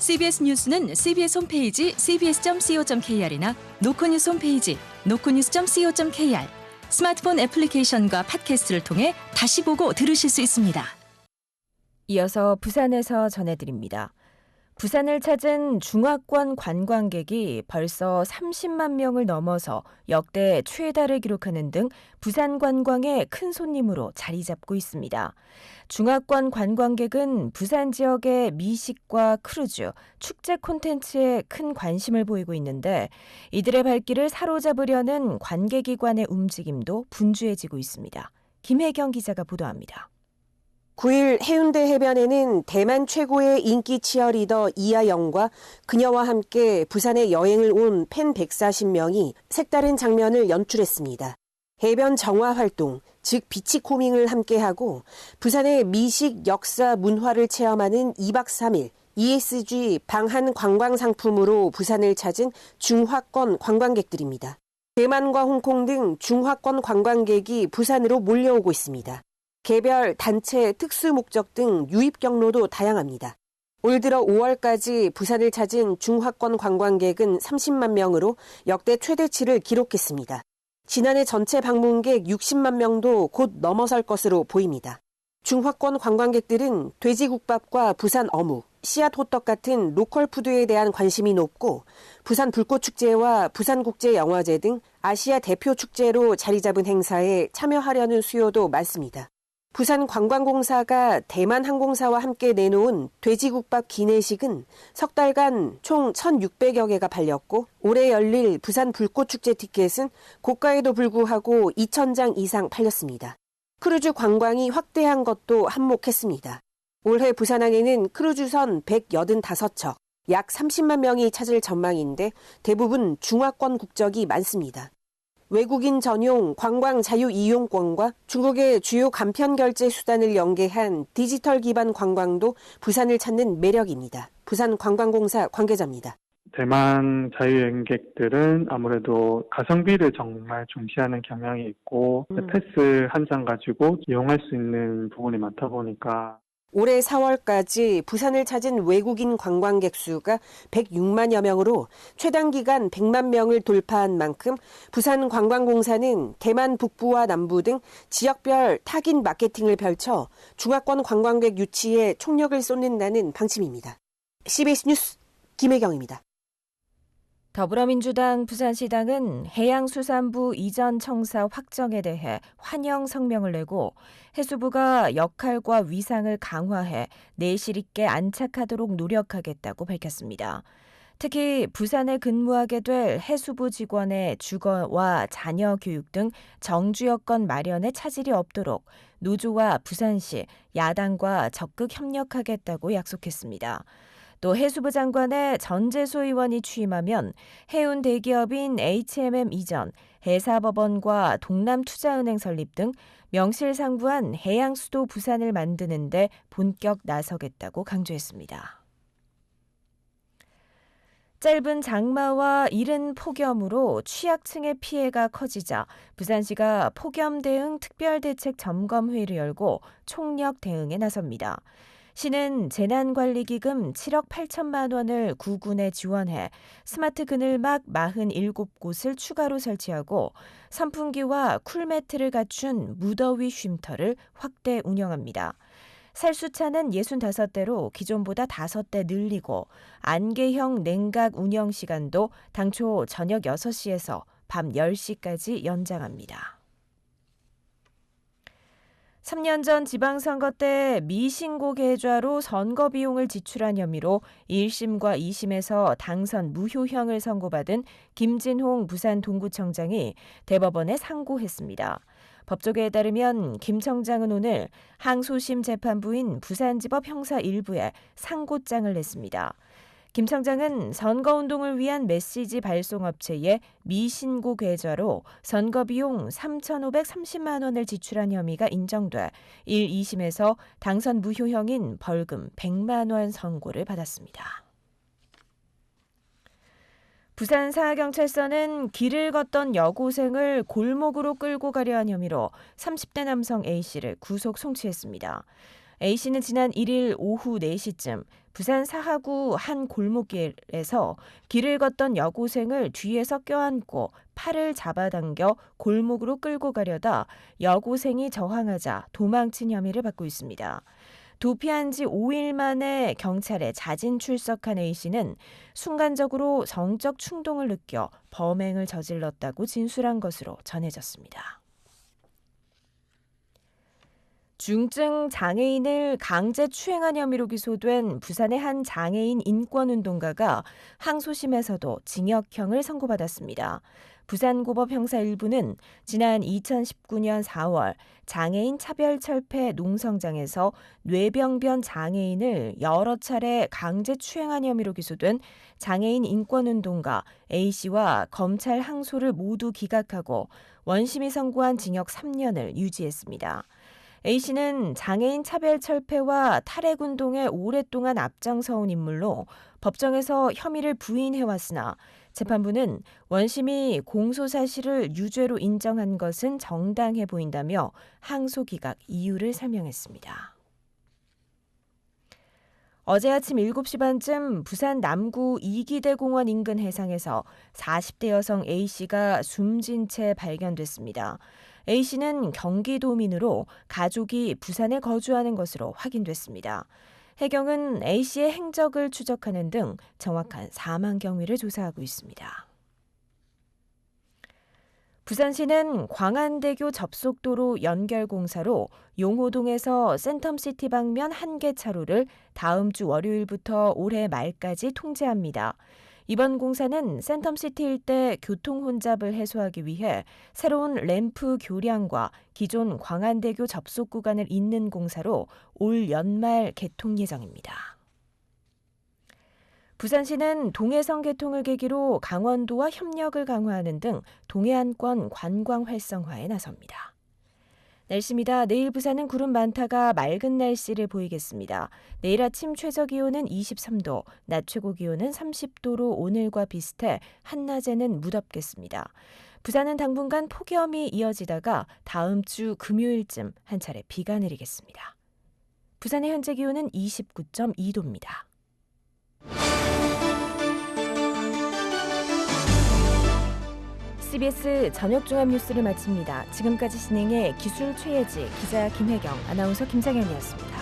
CBS 뉴스는 CBS 홈페이지 cbs.co.kr이나 노코뉴스 홈페이지 노코뉴스.co.kr, 스마트폰 애플리케이션과 팟캐스트를 통해 다시 보고 들으실 수 있습니다. 이어서 부산에서 전해드립니다. 부산을 찾은 중화권 관광객이 벌써 30만 명을 넘어서 역대 최다를 기록하는 등 부산 관광의 큰 손님으로 자리 잡고 있습니다. 중화권 관광객은 부산 지역의 미식과 크루즈, 축제 콘텐츠에 큰 관심을 보이고 있는데 이들의 발길을 사로잡으려는 관계기관의 움직임도 분주해지고 있습니다. 김혜경 기자가 보도합니다. 9일 해운대 해변에는 대만 최고의 인기 치어리더 이하영과 그녀와 함께 부산에 여행을 온 팬 140명이 색다른 장면을 연출했습니다. 해변 정화 활동, 즉 비치코밍을 함께하고 부산의 미식, 역사, 문화를 체험하는 2박 3일 ESG 방한 관광 상품으로 부산을 찾은 중화권 관광객들입니다. 대만과 홍콩 등 중화권 관광객이 부산으로 몰려오고 있습니다. 개별, 단체, 특수 목적 등 유입 경로도 다양합니다. 올 들어 5월까지 부산을 찾은 중화권 관광객은 30만 명으로 역대 최대치를 기록했습니다. 지난해 전체 방문객 60만 명도 곧 넘어설 것으로 보입니다. 중화권 관광객들은 돼지국밥과 부산 어묵, 씨앗 호떡 같은 로컬 푸드에 대한 관심이 높고 부산 불꽃축제와 부산국제영화제 등 아시아 대표 축제로 자리 잡은 행사에 참여하려는 수요도 많습니다. 부산관광공사가 대만항공사와 함께 내놓은 돼지국밥 기내식은 석 달간 총 1,600여 개가 팔렸고 올해 열릴 부산 불꽃축제 티켓은 고가에도 불구하고 2,000장 이상 팔렸습니다. 크루즈 관광이 확대한 것도 한몫했습니다. 올해 부산항에는 크루즈선 185척, 약 30만 명이 찾을 전망인데 대부분 중화권 국적이 많습니다. 외국인 전용 관광 자유 이용권과 중국의 주요 간편 결제 수단을 연계한 디지털 기반 관광도 부산을 찾는 매력입니다. 부산관광공사 관계자입니다. 대만 자유여행객들은 아무래도 가성비를 정말 중시하는 경향이 있고 패스 한 장 가지고 이용할 수 있는 부분이 많다 보니까 올해 4월까지 부산을 찾은 외국인 관광객 수가 106만여 명으로 최단 기간 100만 명을 돌파한 만큼 부산관광공사는 대만 북부와 남부 등 지역별 타깃 마케팅을 펼쳐 중화권 관광객 유치에 총력을 쏟는다는 방침입니다. CBS 뉴스 김혜경입니다. 더불어민주당 부산시당은 해양수산부 이전 청사 확정에 대해 환영 성명을 내고 해수부가 역할과 위상을 강화해 내실 있게 안착하도록 노력하겠다고 밝혔습니다. 특히 부산에 근무하게 될 해수부 직원의 주거와 자녀 교육 등 정주 여건 마련에 차질이 없도록 노조와 부산시, 야당과 적극 협력하겠다고 약속했습니다. 또 해수부 장관의 전재소 의원이 취임하면 해운 대기업인 HMM 이전, 해사법원과 동남투자은행 설립 등 명실상부한 해양수도 부산을 만드는 데 본격 나서겠다고 강조했습니다. 짧은 장마와 이른 폭염으로 취약층의 피해가 커지자 부산시가 폭염 대응 특별대책 점검회의를 열고 총력 대응에 나섭니다. 시는 재난관리기금 7억 8천만 원을 구군에 지원해 스마트 그늘막 47곳을 추가로 설치하고 선풍기와 쿨매트를 갖춘 무더위 쉼터를 확대 운영합니다. 살수차는 65대로 기존보다 5대 늘리고 안개형 냉각 운영 시간도 당초 저녁 6시에서 밤 10시까지 연장합니다. 3년 전 지방선거 때 미신고 계좌로 선거 비용을 지출한 혐의로 1심과 2심에서 당선 무효형을 선고받은 김진홍 부산 동구청장이 대법원에 상고했습니다. 법조계에 따르면 김 청장은 오늘 항소심 재판부인 부산지법 형사 1부에 상고장을 냈습니다. 김 청장은 선거운동을 위한 메시지 발송업체에 미신고 계좌로 선거비용 3,530만 원을 지출한 혐의가 인정돼 1, 2심에서 당선 무효형인 벌금 100만 원 선고를 받았습니다. 부산사경찰서는 길을 걷던 여고생을 골목으로 끌고 가려 한 혐의로 30대 남성 A씨를 구속 송치했습니다. A씨는 지난 1일 오후 4시쯤 부산 사하구 한 골목길에서 길을 걷던 여고생을 뒤에서 껴안고 팔을 잡아당겨 골목으로 끌고 가려다 여고생이 저항하자 도망친 혐의를 받고 있습니다. 도피한 지 5일 만에 경찰에 자진 출석한 A씨는 순간적으로 성적 충동을 느껴 범행을 저질렀다고 진술한 것으로 전해졌습니다. 중증 장애인을 강제 추행한 혐의로 기소된 부산의 한 장애인 인권운동가가 항소심에서도 징역형을 선고받았습니다. 부산고법 형사 1부는 지난 2019년 4월 장애인 차별철폐 농성장에서 뇌병변 장애인을 여러 차례 강제 추행한 혐의로 기소된 장애인 인권운동가 A씨와 검찰 항소를 모두 기각하고 원심이 선고한 징역 3년을 유지했습니다. A씨는 장애인 차별철폐와 탈핵운동에 오랫동안 앞장서온 인물로 법정에서 혐의를 부인해왔으나 재판부는 원심이 공소사실을 유죄로 인정한 것은 정당해 보인다며 항소 기각 이유를 설명했습니다. 어제 아침 7시 반쯤 부산 남구 이기대 공원 인근 해상에서 40대 여성 A씨가 숨진 채 발견됐습니다. A씨는 경기도민으로 가족이 부산에 거주하는 것으로 확인됐습니다. 해경은 A씨의 행적을 추적하는 등 정확한 사망 경위를 조사하고 있습니다. 부산시는 광안대교 접속도로 연결 공사로 용호동에서 센텀시티 방면 1개 차로를 다음 주 월요일부터 올해 말까지 통제합니다. 이번 공사는 센텀시티 일대 교통 혼잡을 해소하기 위해 새로운 램프 교량과 기존 광안대교 접속 구간을 잇는 공사로 올 연말 개통 예정입니다. 부산시는 동해선 개통을 계기로 강원도와 협력을 강화하는 등 동해안권 관광 활성화에 나섭니다. 날씨입니다. 내일 부산은 구름 많다가 맑은 날씨를 보이겠습니다. 내일 아침 최저기온은 23도, 낮 최고기온은 30도로 오늘과 비슷해 한낮에는 무덥겠습니다. 부산은 당분간 폭염이 이어지다가 다음 주 금요일쯤 한 차례 비가 내리겠습니다. 부산의 현재 기온은 29.2도입니다. CBS 저녁종합 뉴스를 마칩니다. 지금까지 진행해 기술 최예지, 기자 김혜경, 아나운서 김상현이었습니다.